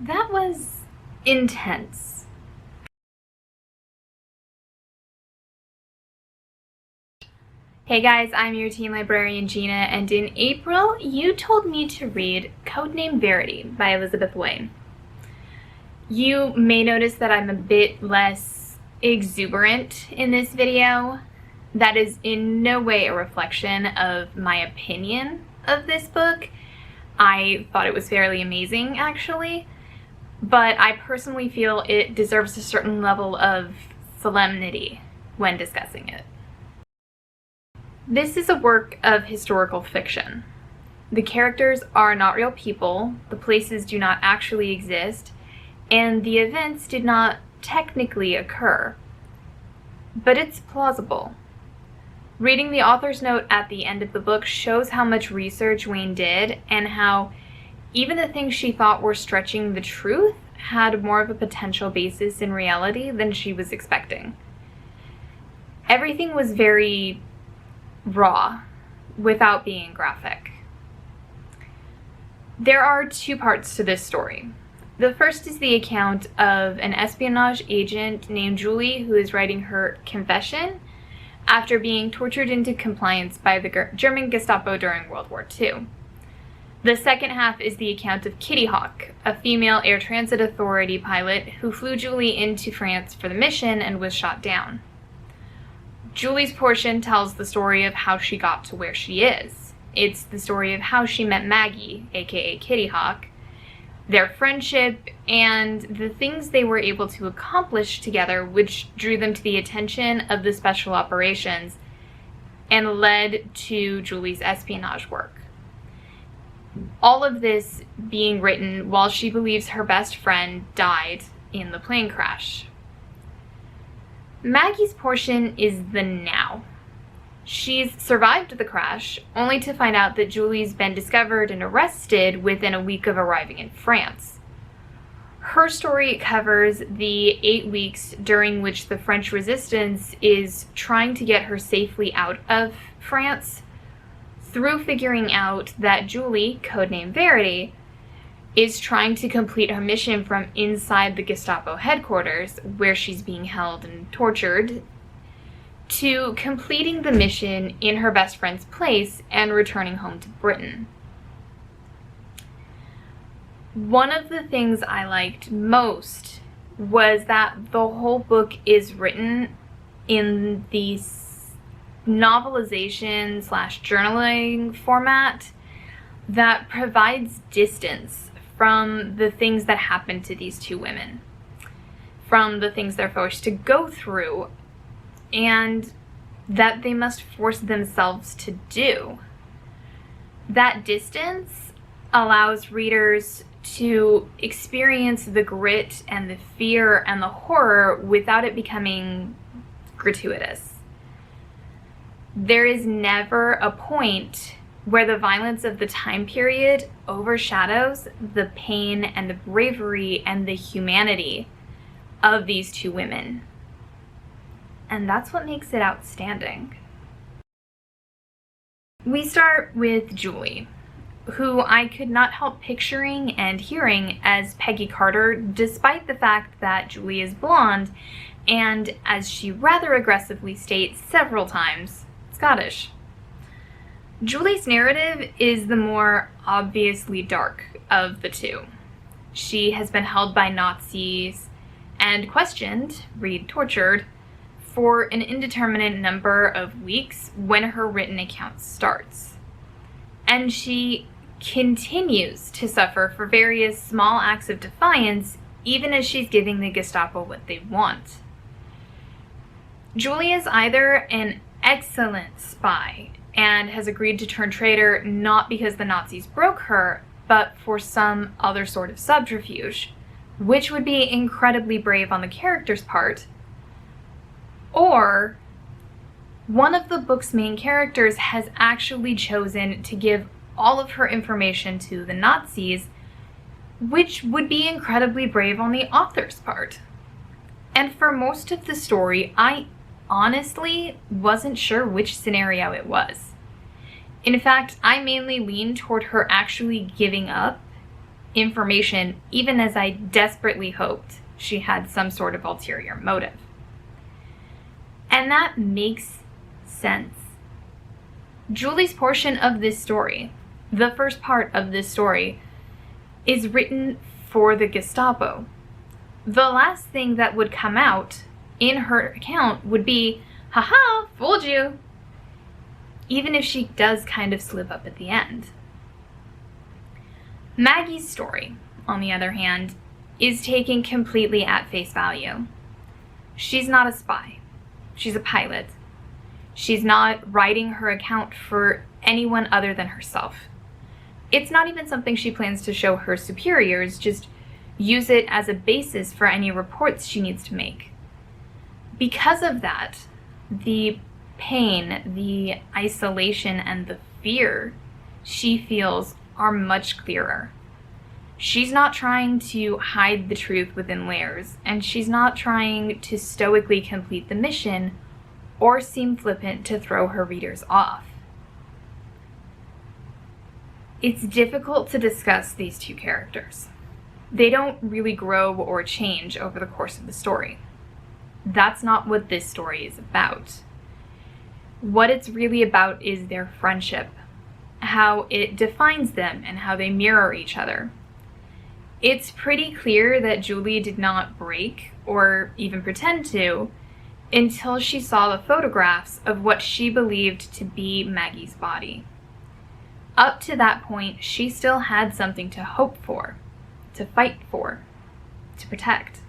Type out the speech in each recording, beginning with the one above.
That was intense. Hey guys, I'm your teen librarian Gina, and in April you told me to read Name Verity by Elizabeth Wein. You may notice that I'm a bit less exuberant in this video. That is in no way a reflection of my opinion of this book. I thought it was fairly amazing, actually, but I personally feel it deserves a certain level of solemnity when discussing it. This is a work of historical fiction. The characters are not real people, the places do not actually exist, and the events did not technically occur. But it's plausible. Reading the author's note at the end of the book shows how much research Wein did and how even the things she thought were stretching the truth had more of a potential basis in reality than she was expecting. Everything was very raw without being graphic. There are two parts to this story. The first is the account of an espionage agent named Julie who is writing her confession after being tortured into compliance by the German Gestapo during World War II. The second half is the account of Kitty Hawk, a female air transit authority pilot who flew Julie into France for the mission and was shot down. Julie's portion tells the story of how she got to where she is. It's the story of how she met Maggie, aka Kitty Hawk, their friendship, and the things they were able to accomplish together, which drew them to the attention of the special operations and led to Julie's espionage work. All of this being written while she believes her best friend died in the plane crash. Maggie's portion is the now. She's survived the crash, only to find out that Julie's been discovered and arrested within a week of arriving in France. Her story covers the 8 weeks during which the French resistance is trying to get her safely out of France, through figuring out that Julie, codename Verity, is trying to complete her mission from inside the Gestapo headquarters, where she's being held and tortured, to completing the mission in her best friend's place and returning home to Britain. One of the things I liked most was that the whole book is written in the novelization / journaling format that provides distance from the things that happen to these two women, from the things they're forced to go through, and that they must force themselves to do. That distance allows readers to experience the grit and the fear and the horror without it becoming gratuitous. There is never a point where the violence of the time period overshadows the pain and the bravery and the humanity of these two women. And that's what makes it outstanding. We start with Julie, who I could not help picturing and hearing as Peggy Carter, despite the fact that Julie is blonde and, as she rather aggressively states several times, Scottish. Julie's narrative is the more obviously dark of the two. She has been held by Nazis and questioned, read tortured, for an indeterminate number of weeks when her written account starts. And she continues to suffer for various small acts of defiance, even as she's giving the Gestapo what they want. Julie is either an excellent spy and has agreed to turn traitor not because the Nazis broke her, but for some other sort of subterfuge, which would be incredibly brave on the character's part, or one of the book's main characters has actually chosen to give all of her information to the Nazis, which would be incredibly brave on the author's part. And for most of the story, I honestly wasn't sure which scenario it was. In fact, I mainly leaned toward her actually giving up information, even as I desperately hoped she had some sort of ulterior motive. And that makes sense. Julie's portion of this story, the first part of this story, is written for the Gestapo. The last thing that would come out in her account would be, haha, fooled you. Even if she does kind of slip up at the end. Maggie's story, on the other hand, is taken completely at face value. She's not a spy. She's a pilot. She's not writing her account for anyone other than herself. It's not even something she plans to show her superiors, just use it as a basis for any reports she needs to make. Because of that, the pain, the isolation, and the fear she feels are much clearer. She's not trying to hide the truth within layers, and she's not trying to stoically complete the mission or seem flippant to throw her readers off. It's difficult to discuss these two characters. They don't really grow or change over the course of the story. That's not what this story is about. What it's really about is their friendship, how it defines them, and how they mirror each other. It's pretty clear that Julie did not break, or even pretend to, until she saw the photographs of what she believed to be Maggie's body. Up to that point, she still had something to hope for, to fight for, to protect.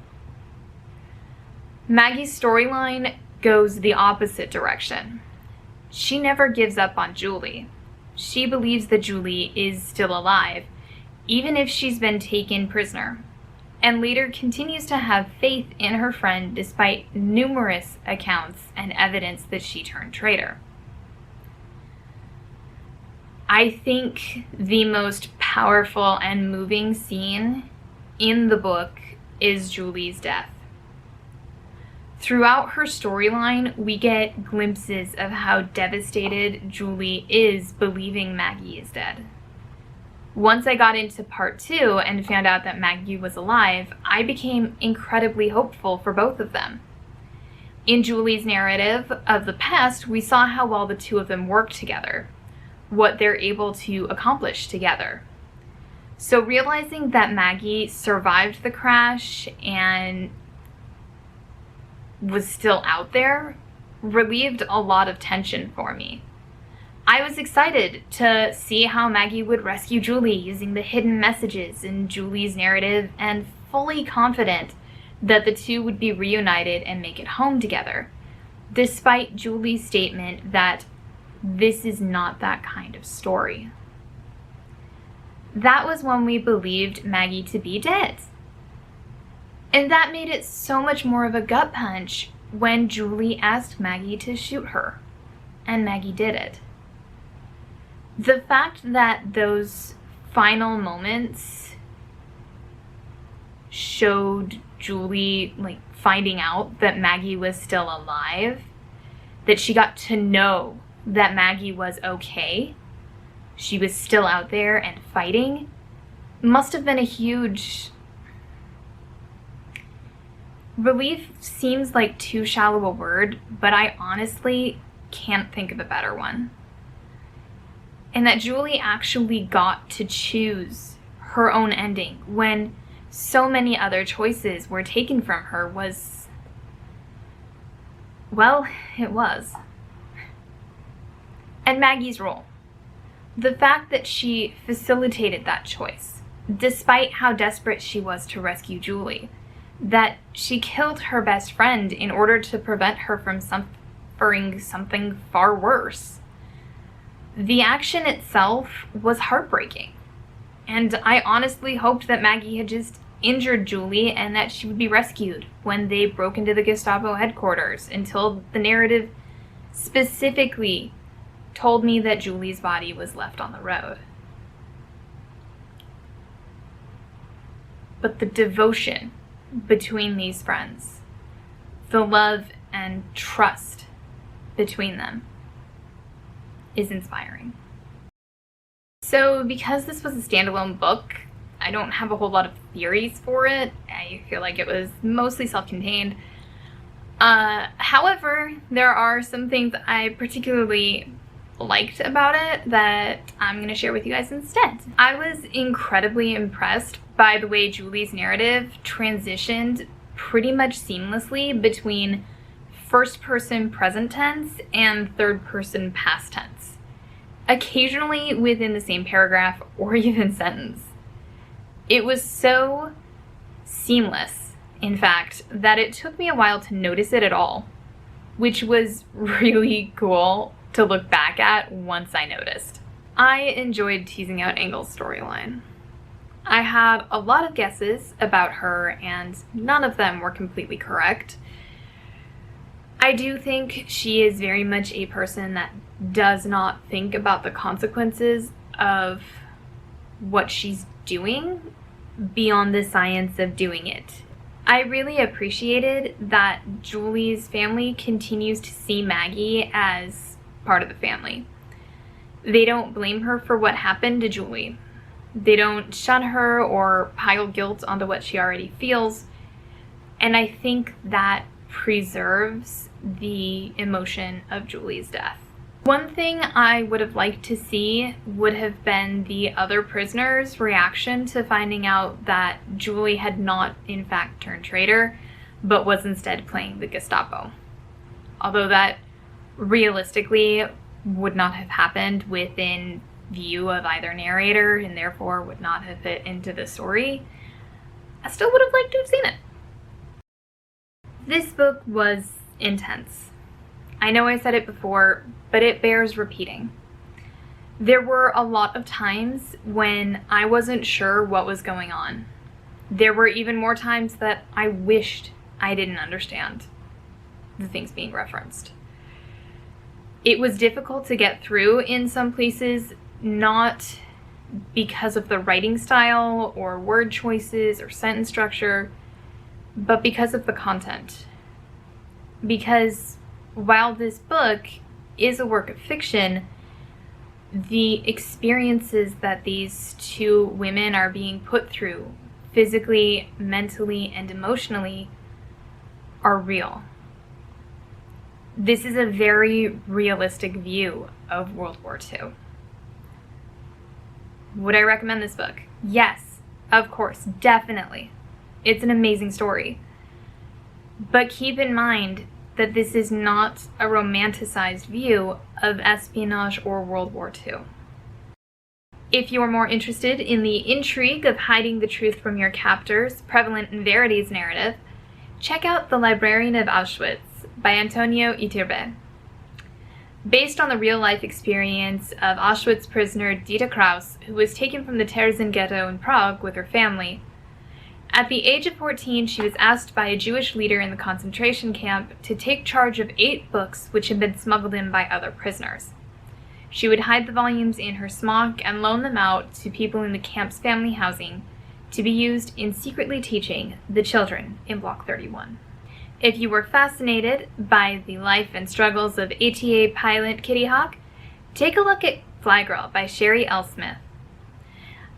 Maggie's storyline goes the opposite direction. She never gives up on Julie. She believes that Julie is still alive, even if she's been taken prisoner, and later continues to have faith in her friend despite numerous accounts and evidence that she turned traitor. I think the most powerful and moving scene in the book is Julie's death. Throughout her storyline, we get glimpses of how devastated Julie is believing Maggie is dead. Once I got into part 2 and found out that Maggie was alive, I became incredibly hopeful for both of them. In Julie's narrative of the past, we saw how well the two of them work together, what they're able to accomplish together. So realizing that Maggie survived the crash and was still out there relieved a lot of tension for me. I was excited to see how Maggie would rescue Julie using the hidden messages in Julie's narrative, and fully confident that the two would be reunited and make it home together, despite Julie's statement that this is not that kind of story. That was when we believed Maggie to be dead. And that made it so much more of a gut punch when Julie asked Maggie to shoot her, and Maggie did it. The fact that those final moments showed Julie finding out that Maggie was still alive, that she got to know that Maggie was okay, she was still out there and fighting, must have been a huge... Relief seems like too shallow a word, but I honestly can't think of a better one. And that Julie actually got to choose her own ending when so many other choices were taken from her was, well, it was. And Maggie's role. The fact that she facilitated that choice, despite how desperate she was to rescue Julie, that she killed her best friend in order to prevent her from suffering something far worse. The action itself was heartbreaking, and I honestly hoped that Maggie had just injured Julie and that she would be rescued when they broke into the Gestapo headquarters, until the narrative specifically told me that Julie's body was left on the road. But the devotion between these friends, the love and trust between them, is inspiring. So because this was a standalone book, don't have a whole lot of theories for it. I feel like it was mostly self-contained. However, there are some things I particularly liked about it that I'm going to share with you guys instead. I was incredibly impressed by the way Julie's narrative transitioned pretty much seamlessly between first person present tense and third person past tense, occasionally within the same paragraph or even sentence. It was so seamless, in fact, that it took me a while to notice it at all, which was really cool to look back at once I noticed. I enjoyed teasing out Engel's storyline. I had a lot of guesses about her, and none of them were completely correct. I do think she is very much a person that does not think about the consequences of what she's doing beyond the science of doing it. I really appreciated that Julie's family continues to see Maggie as part of the family. They don't blame her for what happened to Julie. They don't shun her or pile guilt onto what she already feels. And I think that preserves the emotion of Julie's death. One thing I would have liked to see would have been the other prisoners' reaction to finding out that Julie had not in fact turned traitor, but was instead playing the Gestapo. Although that realistically would not have happened within view of either narrator and therefore would not have fit into the story, I still would have liked to have seen it. This book was intense. I know I said it before, but it bears repeating. There were a lot of times when I wasn't sure what was going on. There were even more times that I wished I didn't understand the things being referenced. It was difficult to get through in some places, not because of the writing style or word choices or sentence structure, but because of the content. Because while this book is a work of fiction, the experiences that these two women are being put through, physically, mentally, and emotionally, are real. This is a very realistic view of World War II. Would I recommend this book? Yes, of course, definitely. It's an amazing story. But keep in mind that this is not a romanticized view of espionage or World War II. If you're more interested in the intrigue of hiding the truth from your captors, prevalent in Verity's narrative, check out The Librarian of Auschwitz by Antonio Iturbe. Based on the real-life experience of Auschwitz prisoner Dita Kraus, who was taken from the Terezin ghetto in Prague with her family. At the age of 14, she was asked by a Jewish leader in the concentration camp to take charge of 8 books which had been smuggled in by other prisoners. She would hide the volumes in her smock and loan them out to people in the camp's family housing to be used in secretly teaching the children in Block 31. If you were fascinated by the life and struggles of ATA pilot Kitty Hawk, take a look at Fly Girl by Sherry L. Smith.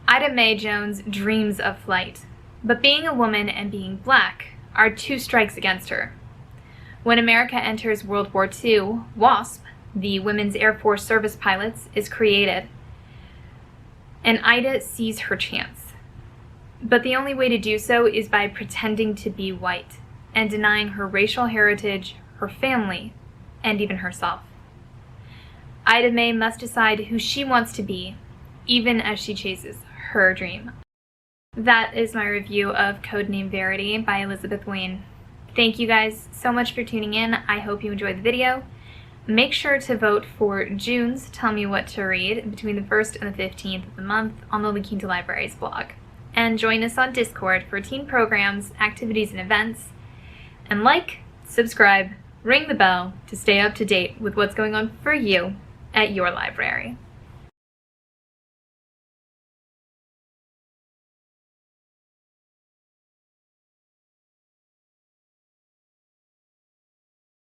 Ida Mae Jones dreams of flight, but being a woman and being black are 2 strikes against her. When America enters World War II, WASP, the Women's Air Force Service Pilots, is created, and Ida sees her chance. But the only way to do so is by pretending to be white and denying her racial heritage, her family, and even herself. Ida Mae must decide who she wants to be, even as she chases her dream. That is my review of Name Verity by Elizabeth Wein. Thank you guys so much for tuning in. I hope you enjoyed the video. Make sure to vote for June's Tell Me What to Read between the 1st and the 15th of the month on the Linking to Libraries blog. And join us on Discord for teen programs, activities, and events. And like, subscribe, ring the bell to stay up to date with what's going on for you at your library.